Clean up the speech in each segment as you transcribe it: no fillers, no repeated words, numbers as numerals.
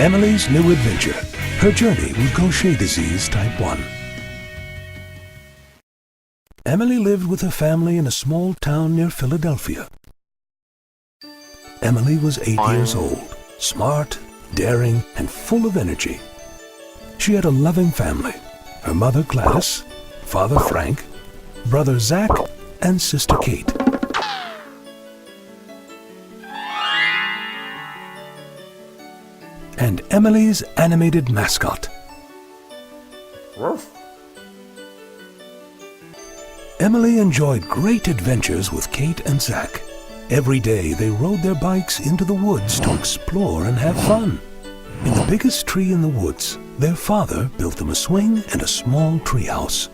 Emily's New Adventure, her journey with Gaucher disease type 1. Emily lived with her family in a small town near Philadelphia. Emily was 8 years old, smart, daring, and full of energy. She had a loving family, her mother Gladys, father Frank, brother Zach, and sister Kate. And Emily's animated mascot. Emily enjoyed great adventures with Kate and Zach. Every day they rode their bikes into the woods to explore and have fun. In the biggest tree in the woods, their father built them a swing and a small treehouse.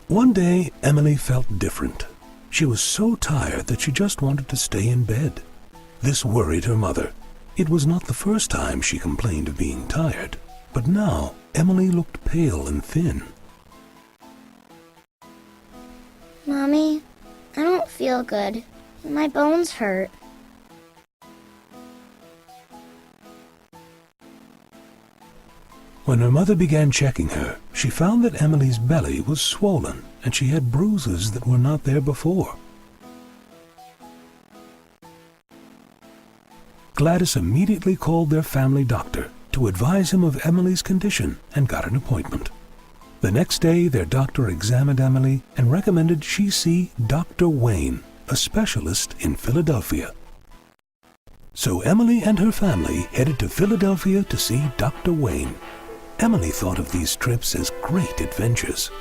One day, Emily felt different. She was so tired that she just wanted to stay in bed. This worried her mother. It was not the first time she complained of being tired, but now Emily looked pale and thin. Mommy, I don't feel good. My bones hurt. When her mother began checking her, she found that Emily's belly was swollen and she had bruises that were not there before. Gladys immediately called their family doctor to advise him of Emily's condition and got an appointment. The next day, their doctor examined Emily and recommended she see Dr. Wayne, a specialist in Philadelphia. So Emily and her family headed to Philadelphia to see Dr. Wayne. Emily thought of these trips as great adventures.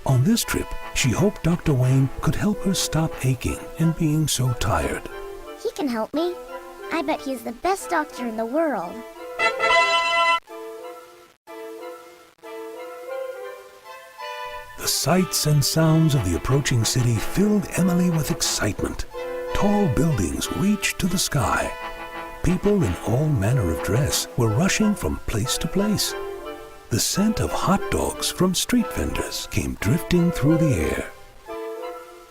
On this trip, she hoped Dr. Wayne could help her stop aching and being so tired. He can help me. I bet he's the best doctor in the world. The sights and sounds of the approaching city filled Emily with excitement. Tall buildings reached to the sky. People in all manner of dress were rushing from place to place. The scent of hot dogs from street vendors came drifting through the air.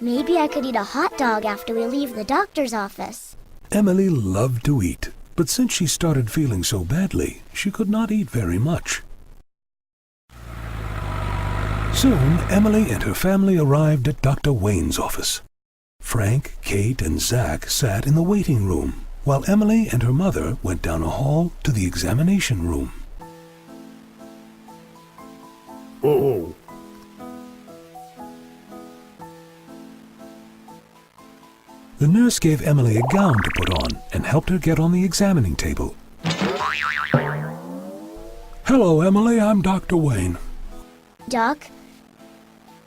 Maybe I could eat a hot dog after we leave the doctor's office. Emily loved to eat, but since she started feeling so badly, she could not eat very much. Soon, Emily and her family arrived at Dr. Wayne's office. Frank, Kate, and Zach sat in the waiting room, while Emily and her mother went down a hall to the examination room. Oh. The nurse gave Emily a gown to put on and helped her get on the examining table. Hello, Emily. I'm Dr. Wayne. Doc?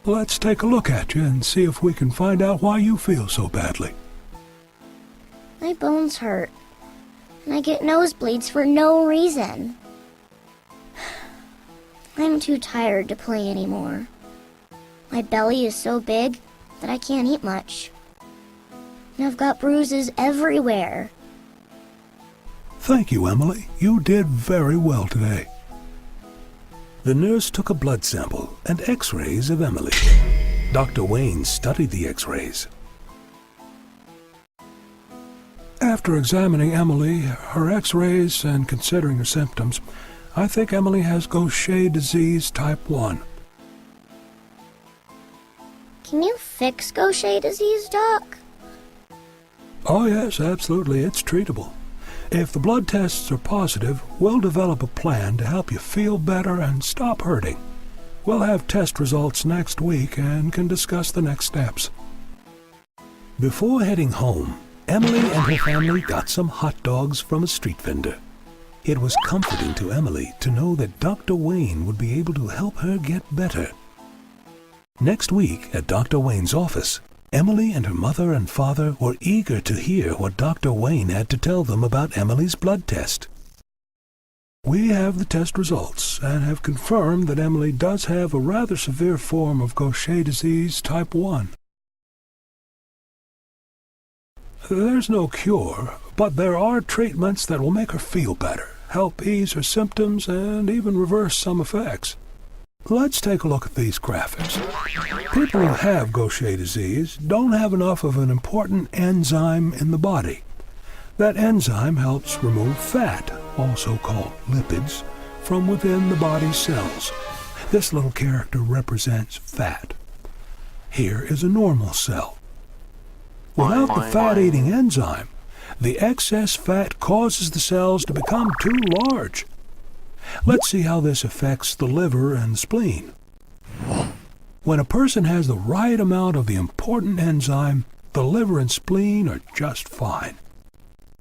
Let's take a look at you and see if we can find out why you feel so badly. My bones hurt. And I get nosebleeds for no reason. I'm too tired to play anymore. My belly is so big that I can't eat much. And I've got bruises everywhere. Thank you, Emily. You did very well today. The nurse took a blood sample and x-rays of Emily. Dr. Wayne studied the x-rays. After examining Emily, her x-rays, and considering her symptoms, I think Emily has Gaucher disease type 1. Can you fix Gaucher disease, Doc? Oh yes, absolutely. It's treatable. If the blood tests are positive, we'll develop a plan to help you feel better and stop hurting. We'll have test results next week and can discuss the next steps. Before heading home, Emily and her family got some hot dogs from a street vendor. It was comforting to Emily to know that Dr. Wayne would be able to help her get better. Next week at Dr. Wayne's office, Emily and her mother and father were eager to hear what Dr. Wayne had to tell them about Emily's blood test. We have the test results and have confirmed that Emily does have a rather severe form of Gaucher disease type 1. There's no cure, but there are treatments that will make her feel better, help ease her symptoms, and even reverse some effects. Let's take a look at these graphics. People who have Gaucher disease don't have enough of an important enzyme in the body. That enzyme helps remove fat, also called lipids, from within the body's cells. This little character represents fat. Here is a normal cell. Without the fat-eating enzyme, the excess fat causes the cells to become too large. Let's see how this affects the liver and spleen. When a person has the right amount of the important enzyme, the liver and spleen are just fine.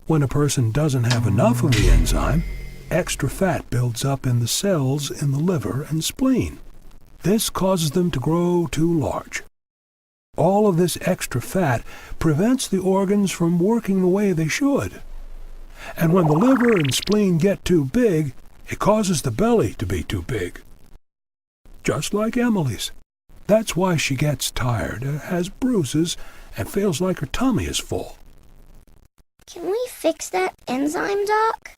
When a person doesn't have enough of the enzyme, extra fat builds up in the cells in the liver and spleen. This causes them to grow too large. All of this extra fat prevents the organs from working the way they should. And when the liver and spleen get too big, it causes the belly to be too big. Just like Emily's. That's why she gets tired, has bruises, and feels like her tummy is full. Can we fix that enzyme, Doc?